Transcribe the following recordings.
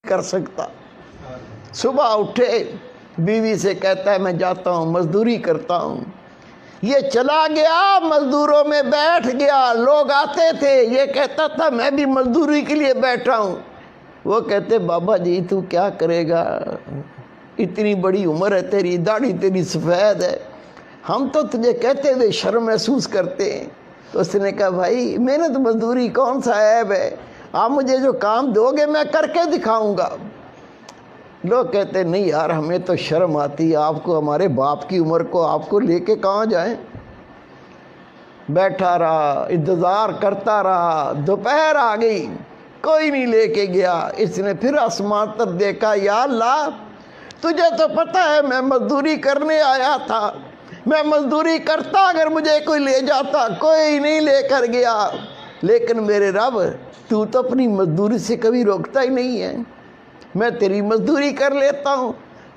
कर सकता। सुबह उठे, बीवी से कहता है मैं जाता हूँ मजदूरी करता हूँ। ये चला गया, मजदूरों में बैठ गया। लोग आते थे, ये कहता था मैं भी मजदूरी के लिए बैठा हूँ। वो कहते बाबा जी तू क्या करेगा, इतनी बड़ी उम्र है तेरी, दाढ़ी तेरी सफ़ेद है, हम तो तुझे कहते हुए शर्म महसूस करते हैं। तो उसने कहा भाई मेहनत मजदूरी कौन सा ऐब है, आप मुझे जो काम दोगे मैं करके दिखाऊंगा। लोग कहते नहीं यार हमें तो शर्म आती है, आपको हमारे बाप की उम्र को आपको लेके कहाँ जाएं। बैठा रहा, इंतज़ार करता रहा, दोपहर आ गई, कोई नहीं लेके गया। इसने फिर आसमान तरफ देखा, या अल्लाह तुझे तो पता है मैं मजदूरी करने आया था, मैं मजदूरी करता अगर मुझे कोई ले जाता, कोई नहीं लेकर गया। लेकिन मेरे रब तू तो अपनी मजदूरी से कभी रोकता ही नहीं है, मैं तेरी मजदूरी कर लेता हूँ।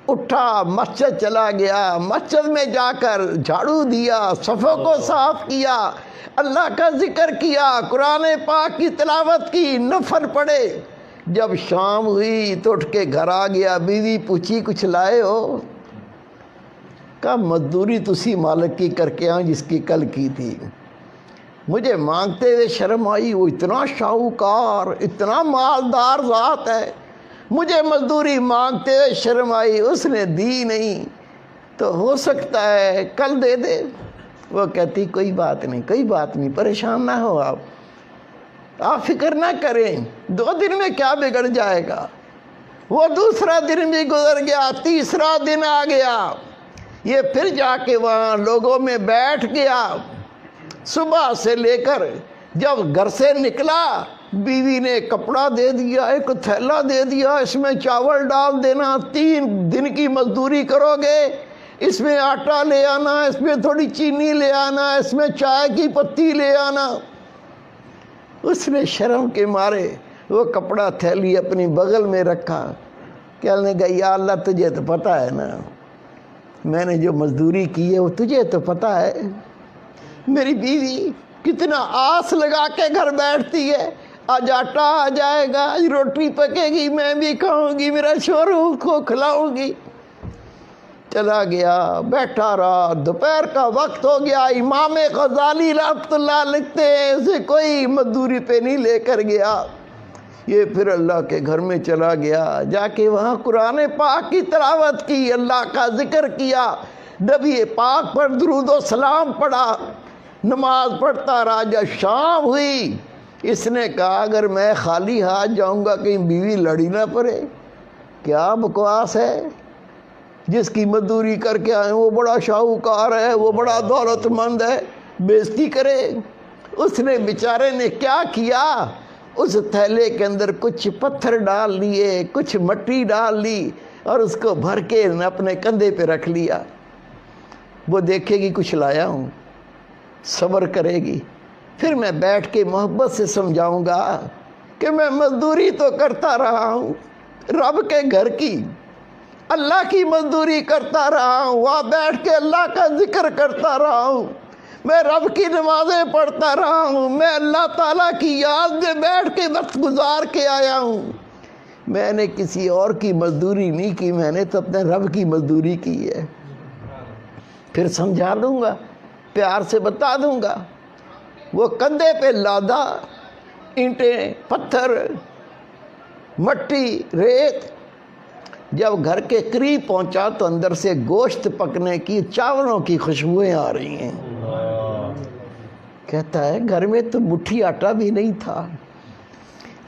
उठा, मस्जिद चला गया, मस्जिद में जाकर झाड़ू दिया, सफ़ों को साफ किया, अल्लाह का जिक्र किया, कुरान पाक की तिलावत की, नफल पढ़े। जब शाम हुई तो उठ के घर आ गया। बीवी पूछी कुछ लाए हो? कहा मजदूरी तुसी मालिक की करके आऊँ जिसकी कल की थी। मुझे मांगते हुए शर्म आई, वो इतना शाहूकार, इतना मालदार ज़ात है, मुझे मजदूरी मांगते हुए शर्म आई, उसने दी नहीं, तो हो सकता है कल दे दे। वो कहती कोई बात नहीं, कोई बात नहीं, परेशान ना हो आप फिक्र ना करें, 2 दिन में क्या बिगड़ जाएगा। वो दूसरा दिन भी गुजर गया, तीसरा दिन आ गया, ये फिर जाके वहाँ लोगों में बैठ गया। सुबह से लेकर जब घर से निकला, बीवी ने कपड़ा दे दिया, एक थैला दे दिया, इसमें चावल डाल देना, 3 दिन की मजदूरी करोगे, इसमें आटा ले आना, इसमें थोड़ी चीनी ले आना, इसमें चाय की पत्ती ले आना। उसने शर्म के मारे वो कपड़ा थैली अपनी बगल में रखा। कहने लगा या अल्लाह तुझे तो पता है ना मैंने जो मजदूरी की है वो तुझे तो पता है। मेरी बीवी कितना आस लगा के घर बैठती है, आज आटा आ जाएगा, आज रोटी पकेगी, मैं भी खाऊंगी, मेरा शोरू को खिलाऊंगी। चला गया, बैठा रहा, दोपहर का वक्त हो गया। इमाम गजाली रहमतुल्लाह लिखते हैं उसे कोई मजदूरी पे नहीं लेकर गया। ये फिर अल्लाह के घर में चला गया, जाके वहाँ कुरान पाक की तिलावत की, अल्लाह का जिक्र किया, नबी पाक पर दुरूद व सलाम पढ़ा, नमाज पढ़ता रहा। जब शाम हुई, इसने कहा अगर मैं खाली हाथ जाऊंगा कहीं बीवी लड़ी ना पड़े। क्या बकवास है, जिसकी मजदूरी करके आए वो बड़ा शाहूकार है, वो बड़ा दौलतमंद है, बेइज्जती करे। उसने बेचारे ने क्या किया, उस थैले के अंदर कुछ पत्थर डाल लिए, कुछ मट्टी डाल ली और उसको भर के अपने कंधे पे रख लिया। वो देखेगी कुछ लाया हूँ, सब्र करेगी, फिर मैं बैठ के मोहब्बत से समझाऊंगा कि मैं मजदूरी तो करता रहा हूँ, रब के घर की, अल्लाह की मजदूरी करता रहा हूँ, वहाँ बैठ के अल्लाह का जिक्र करता रहा हूँ, मैं रब की नमाज़ें पढ़ता रहा हूँ, मैं अल्लाह ताला की याद में बैठ के वक्त गुजार के आया हूँ। मैंने किसी और की मजदूरी नहीं की, मैंने तो अपने रब की मजदूरी की है। फिर समझा दूँगा, प्यार से बता दूँगा। वो कंधे पे लादा, ईंटें, पत्थर, मट्टी, रेत। जब घर के करीब पहुंचा तो अंदर से गोश्त पकने की, चावलों की खुशबुएं आ रही हैं। कहता है घर में तो मुट्ठी आटा भी नहीं था,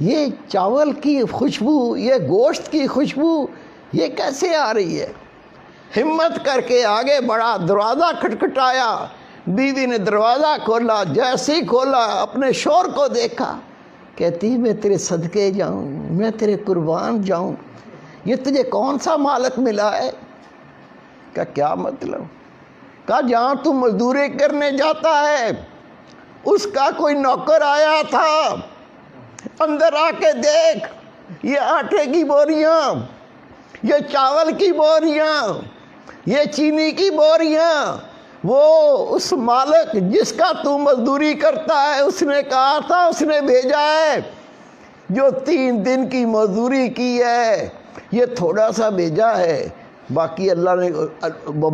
ये चावल की खुशबू, ये गोश्त की खुशबू ये कैसे आ रही है। हिम्मत करके आगे बढ़ा, दरवाज़ा खटखटाया, बीवी ने दरवाज़ा खोला, जैसे ही खोला अपने शोर को देखा, कहती मैं तेरे सदके जाऊं, मैं तेरे कुर्बान जाऊं, ये तुझे कौन सा मालिक मिला है। क्या मतलब। कहा जहाँ तू मजदूरी करने जाता है उसका कोई नौकर आया था, अंदर आके देख, ये आटे की बोरियां, ये चावल की बोरियां, ये चीनी की बोरियां, वो उस मालिक जिसका तू मजदूरी करता है उसने कहा था, उसने भेजा है جو 3 دن کی مزدوری کی ہے یہ تھوڑا سا بھیجا ہے، باقی اللہ نے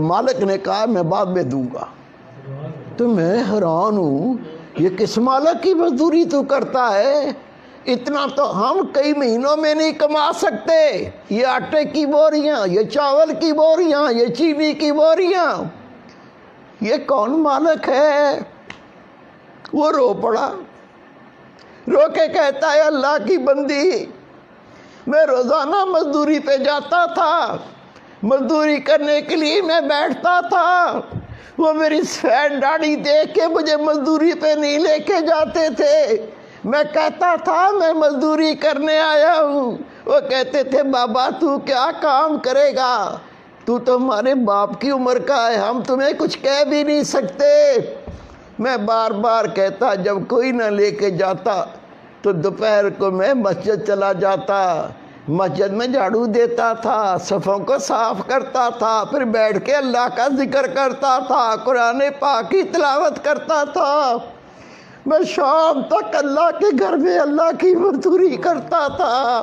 مالک نے کہا میں بعد میں دوں گا۔ تو میں حیران ہوں، یہ کس مالک کی مزدوری تو کرتا ہے؟ اتنا تو ہم کئی مہینوں میں نہیں کما سکتے۔ یہ آٹے کی بوریاں، یہ چاول کی بوریاں، یہ چینی کی بوریاں، یہ کون مالک ہے؟ وہ رو پڑا، رو کے کہتا ہے اللہ کی بندی، میں روزانہ مزدوری پہ جاتا تھا، مزدوری کرنے کے لیے میں بیٹھتا تھا، وہ میری سفید داڑھی دیکھ کے مجھے مزدوری پہ نہیں لے کے جاتے تھے۔ میں کہتا تھا میں مزدوری کرنے آیا ہوں، وہ کہتے تھے بابا تو کیا کام کرے گا، تو ہمارے باپ کی عمر کا ہے، ہم تمہیں کچھ کہہ بھی نہیں سکتے۔ میں بار بار کہتا، جب کوئی نہ لے کے جاتا تو دوپہر کو میں مسجد چلا جاتا، مسجد میں جھاڑو دیتا تھا، صفوں کو صاف کرتا تھا، پھر بیٹھ کے اللہ کا ذکر کرتا تھا، قرآن پاک کی تلاوت کرتا تھا، میں شام تک اللہ کے گھر میں اللہ کی مزدوری کرتا تھا۔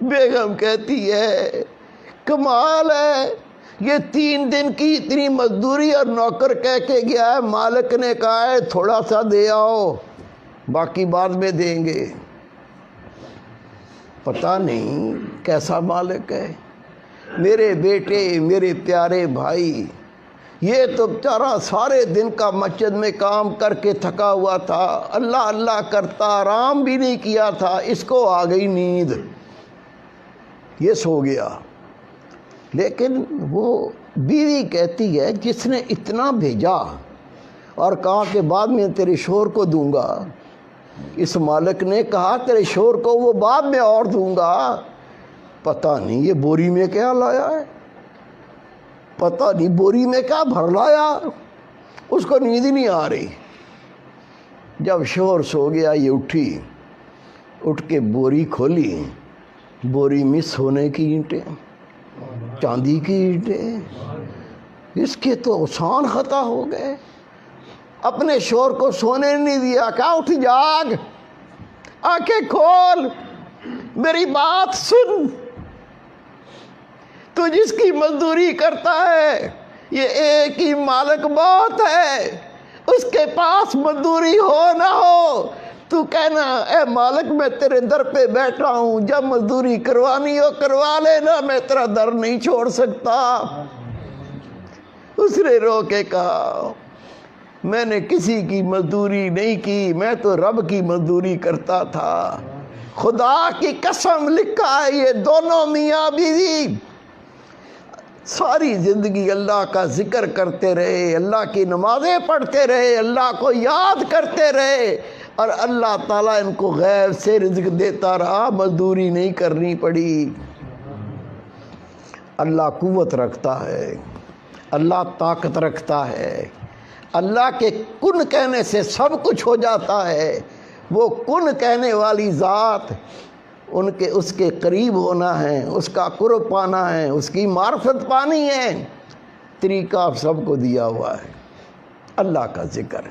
بیگم کہتی ہے کمال ہے، یہ 3 دن کی اتنی مزدوری اور نوکر کہہ کے گیا ہے، مالک نے کہا ہے تھوڑا سا دے آؤ، باقی بعد میں دیں گے۔ پتہ نہیں کیسا مالک ہے۔ میرے بیٹے، میرے پیارے بھائی، یہ تو بیچارہ سارے دن کا مسجد میں کام کر کے تھکا ہوا تھا، اللہ اللہ کرتا، آرام بھی نہیں کیا تھا، اس کو آ گئی نیند، یہ سو گیا۔ لیکن وہ بیوی کہتی ہے جس نے اتنا بھیجا اور کہا کہ بعد میں تیرے شوہر کو دوں گا، اس مالک نے کہا تیرے شوہر کو وہ بعد میں اور دوں گا، پتہ نہیں یہ بوری میں کیا لایا ہے، پتہ نہیں بوری میں کیا بھر لایا، اس کو نیند ہی نہیں آ رہی۔ جب شوہر سو گیا یہ اٹھی، اٹھ کے بوری کھولی، بوری میں سونے کی اینٹیں، چاندی کی اینٹیں، اس کے تو آسان خطا ہو گئے۔ اپنے شوہر کو سونے نہیں دیا، کہا اٹھ جاگ، آنکھیں کھول، میری بات سن، تو جس کی مزدوری کرتا ہے یہ ایک ہی مالک بہت ہے، اس کے پاس مزدوری ہو نہ ہو تو کہنا اے مالک میں تیرے در پہ بیٹھا ہوں، جب مزدوری کروانی ہو کروا لینا، میں تیرا در نہیں چھوڑ سکتا۔ اس نے رو کے کہا میں نے کسی کی مزدوری نہیں کی، میں تو رب کی مزدوری کرتا تھا، خدا کی قسم لکھا ہے یہ دونوں میاں بیوی ساری زندگی اللہ کا ذکر کرتے رہے، اللہ کی نمازیں پڑھتے رہے، اللہ کو یاد کرتے رہے، اور اللہ تعالیٰ ان کو غیب سے رزق دیتا رہا، مزدوری نہیں کرنی پڑی۔ اللہ قوت رکھتا ہے، اللہ طاقت رکھتا ہے، اللہ کے کن کہنے سے سب کچھ ہو جاتا ہے۔ وہ کن کہنے والی ذات، اس کے قریب ہونا ہے، اس کا قرب پانا ہے، اس کی معرفت پانی ہے، طریقہ سب کو دیا ہوا ہے، اللہ کا ذکر۔